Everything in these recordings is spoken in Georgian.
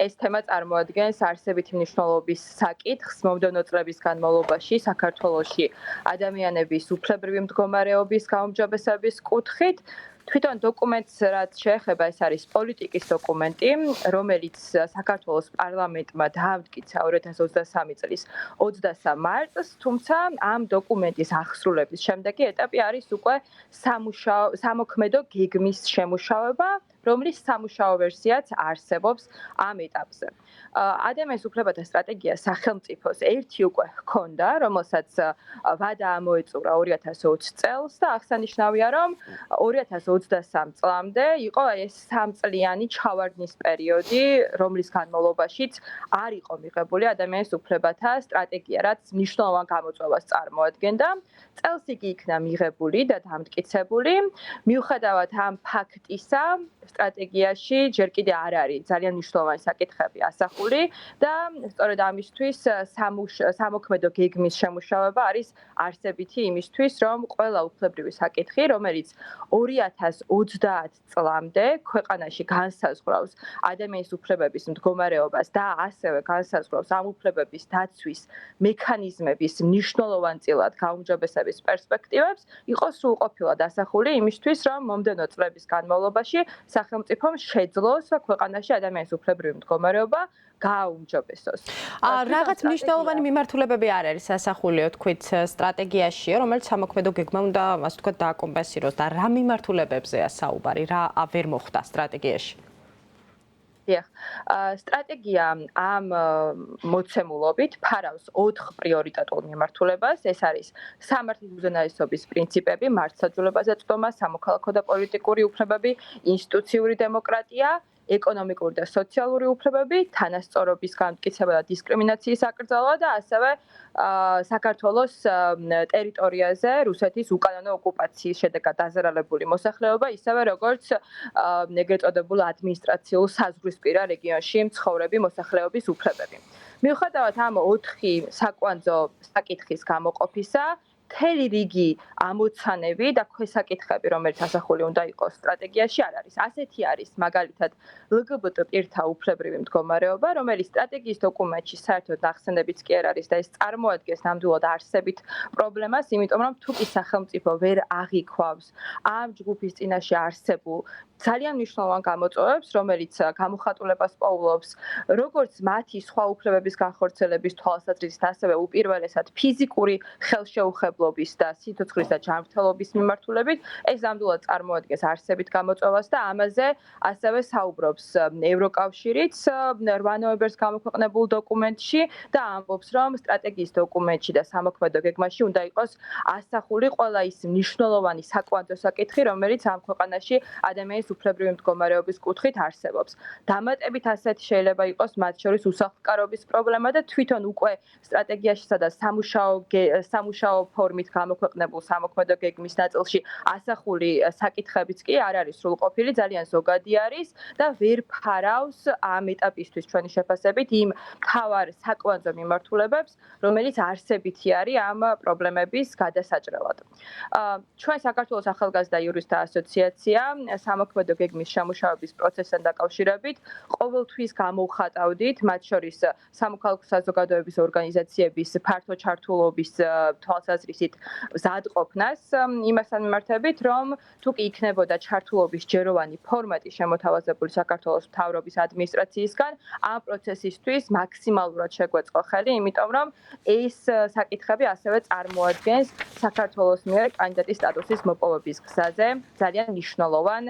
ეს თემა წარმოადგენს არსებითი მნიშვნელობის საკითხს მომდევნო წლების განმავლობაში საქართველოში ადამიანების უფლებრივი მდგომარეობის გაუმჯობესების კუთხით. თვითონ დოკუმენტს რაც შეეხება, ეს არის პოლიტიკის დოკუმენტი, რომელიც საქართველოს პარლამენტმა დაამტკიცა 2023 წლის 23 მარტს, თუმცა ამ დოკუმენტის აღსრულების შემდეგი ეტაპი არის უკვე სამოქმედო გეგმის შემუშავება, რომლის სამუშაო ვერსიაც არსებობს ამ ეტაპზე. ადამიანის უფლებათა სტრატეგია სახელმწიფოს ერთი უკვე ჰქონდა, რომელსაც ვადა ამოეწურა 2020 წელს და აღსანიშნავია, რომ 2023 წლამდე იყო ეს 3 წლიანი ჩავარდნის პერიოდი, რომლის განმავლობაშიც არ იყო მიღებული ადამიანის უფლებათა სტრატეგია, რაც მნიშვნელოვან გამოწვევას წარმოადგენდა. წელს იგი იქნა მიღებული და დამტკიცებული. მიუხედავად ამ ფაქტისა, სტრატეგიაში ჯერ კიდე არ არის ძალიან მნიშვნელოვანი საკითხები ასახული და სწორედ ამისთვის სამოქმედო გეგმის შემუშავება არის არსებითი იმისთვის, რომ ყველა უფლებრივი საკითხი, რომელიც 2030 წლამდე ქვეყანაში განსაზღვრავს ადამიანის უფლებების მდგომარეობას და ასევე განსაზღვრავს ამ უფლებების დაცვის მექანიზმების მნიშვნელოვანწილად გაუმჯობესების პერსპექტივებს, იყოს სრულყოფილად ასახული იმისთვის, რომ მომდევნო წლების განმავლობაში სახელმწიფომ შეძლოს ქვეყანაში ადამიანის უფლებრივი მდგომარეობა გააუმჯობესოს. რაღაც მნიშვნელოვანი მიმართულებები არ არის ასახულიო, თქვით, სტრატეგიაშია, რომელიც სამოქმედო გეგმა უნდა, ასე ვთქვათ, დააკომპენსიროს და რა მიმართულებებზეა საუბარი, რა ვერ მოხდა სტრატეგიაში? დიახ, სტრატეგია ამ მოცემულობით ფარავს 4 პრიორიტეტულ მიმართულებას. ეს არის სამართლის უზენაესობის პრინციპები, მართლმსაჯულებაზე წვდომა, სამოქალაქო და პოლიტიკური უფლებები, ინსტიტუციური დემოკრატია, ეკონომიკური და სოციალური უფლებები, თანასწორობის გამტკიცება და დისკრიმინაციის აკრძალვა და ასევე საქართველოს ტერიტორიაზე რუსეთის უკანონო ოკუპაციის შედეგად დაზარალებული მოსახლეობა, ისევე როგორც ეგრეთ წოდებულ ადმინისტრაციულ საზღვრისპირა რეგიონში მცხოვრები მოსახლეობის უფლებები. მიუხედავად ამ 4 საკვანძო საკითხის გამოყოფისა, მთელი რიგი ამოცანები და ქვესაკითხები, რომელიც ასახული უნდა იყოს სტრატეგიაში, არ არის. ასეთი არის მაგალითად LGBT პირთა უფლებრივი მდგომარეობა, რომელიც სტრატეგიის დოკუმენტში საერთოდ ნახსენებიც კი არ არის და ეს წარმოადგენს ნამდვილად არსებით პრობლემას, იმიტომ რომ თუკი სახელმწიფო ვერ აღიქვავს ამ ჯგუფის წინაშე არსებულ ძალიან მნიშვნელოვან გამოწვევებს, რომელიც გამოხატულებას პოულობს, როგორც მათი სხვა უფლებების განხორციელების თვალსაზრისით, ასევე უპირველესად ფიზიკური ხელშეუხებლობის და სიცოცხლის და ჯანმრთელობის მიმართულებით, ეს ნამდვილად წარმოადგენს არსებით გამოწვევას და ამაზე ასევე საუბრობს ევროკავშირიც 8 ნოემბერს გამოქვეყნებულ დოკუმენტში და ამბობს, რომ სტრატეგიის დოკუმენტში და სამოქმედო გეგმაში უნდა იყოს ასახული ყველა ის მნიშვნელოვანი საკვანძო საკითხი, რომელიც ამ ქვეყანაში ადამიანის უფლებრივი მდგომარეობის კუთხით არსებობს. დამატებით ასეთი შეიძლება იყოს მათ შორის უსახლკარობის პრობლემა და თვითონ უკვე სტრატეგიაში სადაც სამუშაო ფორმით გამოქვეყნებულ სამოქმედო გეგმის ნაწილში ასახული საკითხებიც კი არ არის სრულყოფილი, ძალიან ზოგადი არის და ვერ ფარავს ამ ეტაპისთვის ჩვენი შეფასებით იმ მთავარ საკვანძო მიმართულებებს, რომელიც არსებითი არის ამ პრობლემების გადასაჭრელად. ჩვენ საქართველოს ახალგაზრდა იურისტთა ასოციაცია სამოქმედო გეგმის შემუშავების პროცესთან დაკავშირებით ყოველთვის გამოვხატავდით, მათ შორის სამოქალაქო საზოგადოების ორგანიზაციების ფართო ჩართულობის თვალსაზრისით მზადყოფნას იმასთან მიმართებით, რომ თუკი იქნებოდა ჩართულობის ჯეროვანი ფორმატი შემოთავაზებული საქართველოს მთავრობის ადმინისტრაციისგან, ამ პროცესისთვის მაქსიმალურად შეგვეწყო ხელი, იმიტომ რომ ეს საკითხები ასევე წარმოადგენს საქართველოს მიერ კანდიდატის სტატუსის მოპოვების გზაზე ძალიან მნიშვნელოვან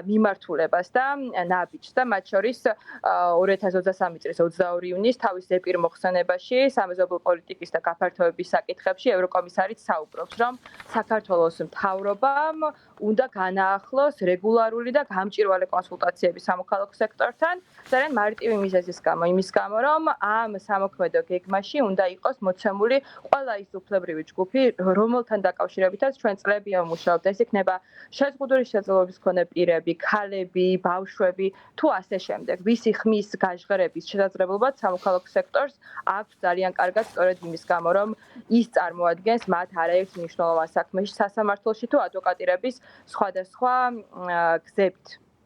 მიმართულებას და ნაბიჯს და მათ შორის 2023 წლის 22 ივნისს თავის ზეპირ მოხსენებაში სამეზობლო პოლიტიკის და გაფართოების საკითხებში ევროკომისარიც საუბრობს, რომ საქართველოს მთავრობამ უნდა განაახლოს რეგულარული და გამჭვირვალე კონსულტაციები სამოქალაქო სექტორთან, ძალიან მარტივი მიზეზის გამო, იმის გამო, რომ ამ სამოქმედო გეგმაში უნდა იყოს მოცემული ყველა ის უფლებრივი ჯგუფი, რომელთან დაკავშირებითაც ჩვენ წლები ვმუშაობთ. ეს იქნება შეზღუდული შეძლებლობის მქონე პირები, ქალები, ბავშვები, თუ ასე შემდეგ. ვისი ხმის გაჟღერების შესაძლებლობაც სამოქალაქო სექტორს აქვს ძალიან კარგად სწორედ იმის გამო, რომ ის წარმოადგენს მათ არაერთ მნიშვნელოვან საქმეში სასამართლოში თუ ადვოკატირების სხვადასხვა გზებით.